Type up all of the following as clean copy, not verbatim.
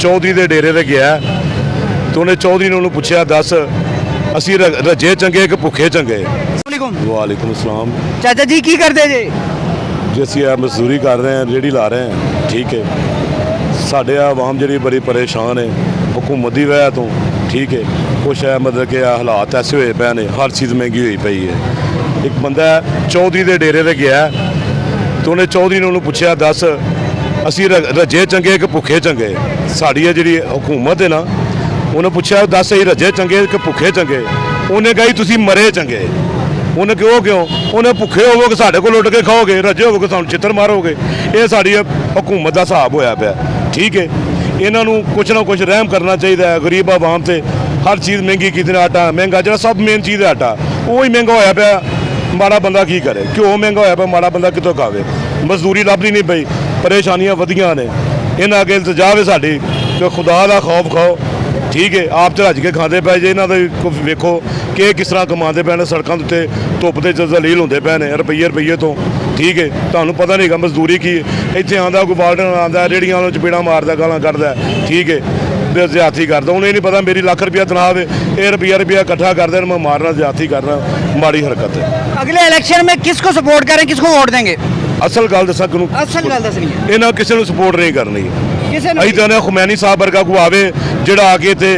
ਚੌਧਰੀ ਦੇ ਡੇਰੇ ਤੇ ਗਿਆ ਤੇ ਉਹਨੇ ਚੌਧਰੀ ਨੂੰ ਪੁੱਛਿਆ, ਦੱਸ ਅਸੀਂ ਰੱਜੇ ਚੰਗੇ ਕਿ ਭੁੱਖੇ ਚੰਗੇ। ਵਾਲੇਕੁਮ ਸਲਾਮ। ਚਾਚਾ ਜੀ ਕੀ ਕਰਦੇ ਜੇ? ਜੇ ਅਸੀਂ ਆ ਮਜ਼ਦੂਰੀ ਕਰ ਰਹੇ ਹਾਂ, ਰੇਹੜੀ ਲਾ ਰਹੇ ਹਾਂ, ਠੀਕ ਹੈ। ਸਾਡੇ ਆਵਾਮ ਜਿਹੜੀ ਬੜੀ ਪਰੇਸ਼ਾਨ ਹੈ हुकूमत की वजह तो, ठीक है। कुछ है मतलब कि हालात ऐसे हुए पे ने, हर चीज़ महंगी हुई पई है। एक बंदा चौधरी के डेरे ते गया तो उन्हें चौधरी ने पूछा, दस असी रजे चंगे कि भुखे चंगे। साड़ी जी हुकूमत है ना, उन्हें पूछा, दस असी रजे चंगे कि भुखे चंगे। उन्हें कहा तुसी मरे चंगे। उन्हें क्यों उन्हें भुखे होवोगे साढ़े को लुट के खाओगे, रजे होवोगे सानू चित्र मारोगे। ये साड़ी हुकूमत का हिसाब होया पिया, ठीक है। इन्हों कुछ ना कुछ रहम करना चाहिए है गरीब आवाम से। हर चीज़ महंगी की, आटा महंगा, जो सब मेन चीज़ है आटा, वो ही महंगा होया पिया। माड़ा बंदा की करे, घ्यो महंगा होया पिया, माड़ा बंदा कितों खावे। मजदूरी लभदी नहीं पई, परेशानियां वधियां ने। इन्हां अगे इल्तजा है साडी कि खुदा का खौफ खाओ, ठीक है। आप तो रज के खाते पे जे, इन्हों का वेखो कि किस तरह कमाते पे, सड़कों उत्ते धुप से जलील होंदे पे ने रुपये तो, ठीक है। तुहानू पता नहीं मजदूरी की, इत्थे आंदा कोई बाल्टन आंदा रेहड़ियां वालों चपेड़ा मारदा, गालां कढदा, ठीक है, ते ज्यादती करदा। उन्हें नहीं पता मेरी लाख रुपया तनख्वाह है, ये रुपया इकट्ठा करदे मैं मारना, ज्यादती करना, माड़ी हरकत है। अगले इलेक्शन में किसको सपोर्ट करें, किसको वोट देंगे? असल गल दसा किनू, असल गल दसनी है, इन्हां किसी नूं सपोर्ट नहीं करनी। किसे असीं चाहुंदे खुमैनी साहब वर्गा कोई आवे जिहड़ा आके इत्थे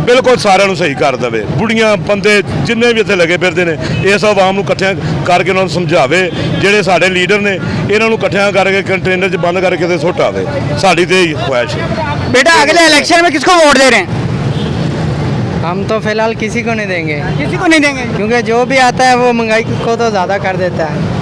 बिल्कुल सारिਆਂ ਨੂੰ सही कर देवे। बुढ़ियां बंदे जिन्ने भी इत्थे लगे फिरदे ने, इस आवाम ਨੂੰ इकट्ठियां करके उन्होंने समझावे। ਜਿਹੜੇ ਸਾਡੇ ਲੀਡਰ ਨੇ ਇਹਨਾਂ ਨੂੰ ਇਕੱਠਿਆਂ ਕਰਕੇ कंटेनर 'ਚ बंद करके ते सुट आवे। साडी ते यही ख्वाहिश है। बेटा अगले इलेक्शन में किसको वोट दे रहे हैं? हम तो फिलहाल किसी को नहीं देंगे, किसी को नहीं देंगे, क्योंकि जो भी आता है वो महंगाई को तो ज़्यादा कर देता है।